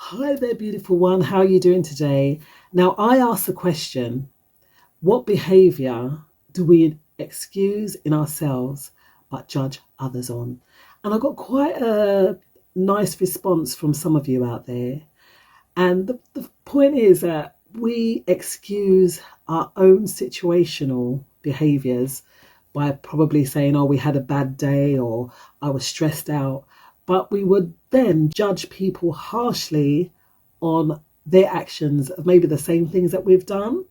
Hi there, beautiful one. How are you doing today? Now, I asked the question, what behavior do we excuse in ourselves but judge others on? And I got quite a nice response from some of you out there. And the point is that we excuse our own situational behaviors by probably saying, oh, we had a bad day or I was stressed out. But we would then judge people harshly on their actions of maybe the same things that we've done.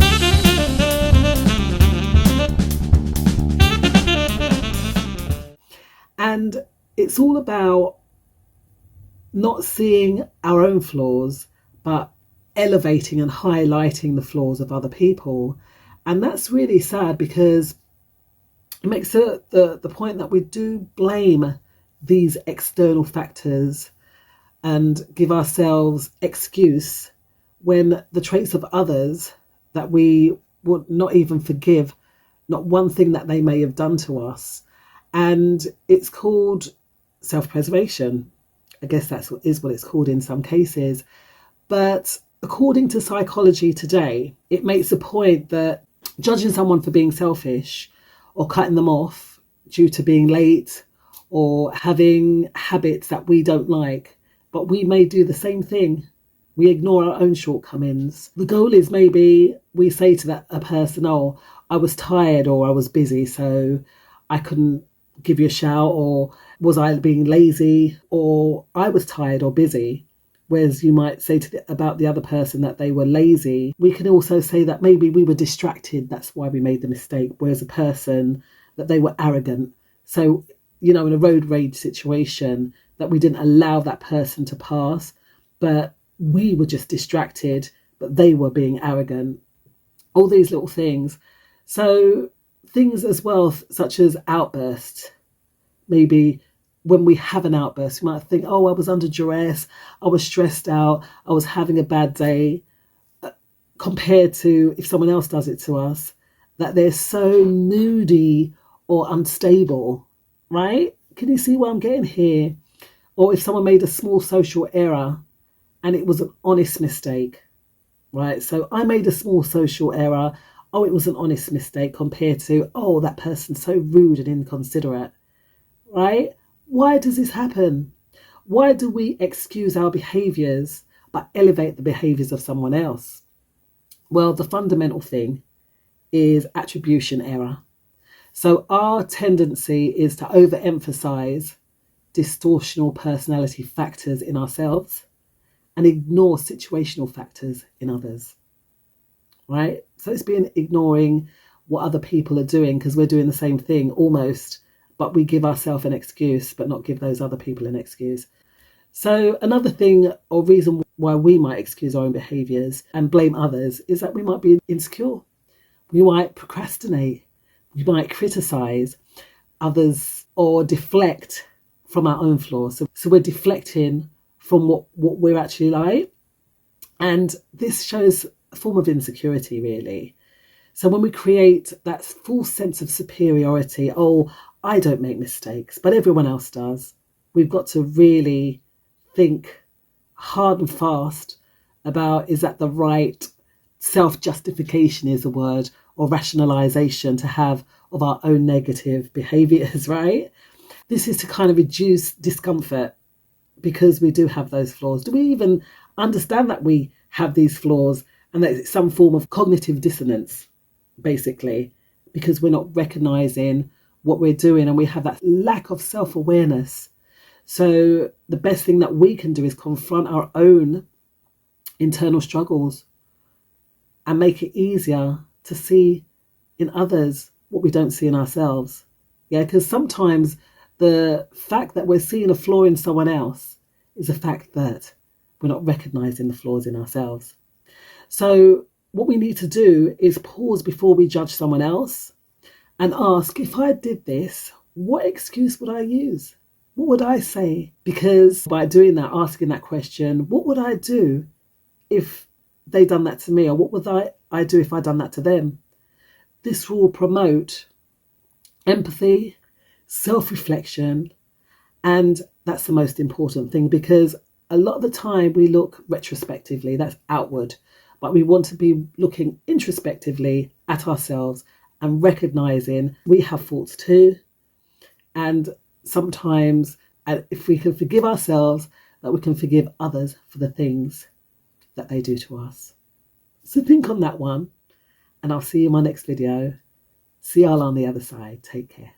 And it's all about not seeing our own flaws, but elevating and highlighting the flaws of other people. And that's really sad because it makes the point that we do blame these external factors and give ourselves excuse when the traits of others that we would not even forgive, not one thing that they may have done to us. And it's called self-preservation. I guess that is what it's called in some cases. But according to psychology today, it makes a point that judging someone for being selfish or cutting them off due to being late or having habits that we don't like, but we may do the same thing. We ignore our own shortcomings. The goal is maybe we say to a person, oh, I was tired or I was busy, so I couldn't give you a shout, or was I being lazy, or I was tired or busy. Whereas you might say about the other person that they were lazy. We can also say that maybe we were distracted, that's why we made the mistake. Whereas a person, that they were arrogant. So, in a road rage situation, that we didn't allow that person to pass, but we were just distracted, but they were being arrogant. All these little things. So things as well, such as outbursts. Maybe when we have an outburst, we might think, oh, I was under duress, I was stressed out, I was having a bad day, compared to if someone else does it to us, that they're so moody or unstable, right? Can you see where I'm getting here? Or if someone made a small social error and it was an honest mistake, right? So I made a small social error. Oh, it was an honest mistake compared to, oh, that person's so rude and inconsiderate, right? Why does this happen? Why do we excuse our behaviors but elevate the behaviors of someone else? Well, the fundamental thing is attribution error. So our tendency is to overemphasize distortional personality factors in ourselves and ignore situational factors in others, right? So it's been ignoring what other people are doing because we're doing the same thing almost, but we give ourselves an excuse but not give those other people an excuse. So another thing or reason why we might excuse our own behaviours and blame others is that we might be insecure. We might procrastinate. We might criticise others or deflect from our own flaws. So we're deflecting from what we're actually like. And this shows a form of insecurity, really. So when we create that false sense of superiority, oh, I don't make mistakes, but everyone else does, we've got to really think hard and fast about, is that the right self-justification is a word, or rationalization to have of our own negative behaviors, right? This is to kind of reduce discomfort because we do have those flaws. Do we even understand that we have these flaws and that it's some form of cognitive dissonance, basically, because we're not recognizing what we're doing and we have that lack of self-awareness. So the best thing that we can do is confront our own internal struggles and make it easier to see in others what we don't see in ourselves. Yeah, because sometimes the fact that we're seeing a flaw in someone else is the fact that we're not recognizing the flaws in ourselves. So what we need to do is pause before we judge someone else and ask, if I did this, what excuse would I use? What would I say? Because by doing that, asking that question, what would I do if they done that to me? Or what would I do if I done that to them? This will promote empathy, self-reflection, and that's the most important thing, because a lot of the time we look retrospectively, that's outward, but we want to be looking introspectively at ourselves and recognizing we have faults too. And sometimes, if we can forgive ourselves, that we can forgive others for the things that they do to us. So think on that one, and I'll see you in my next video. See y'all on the other side. Take care.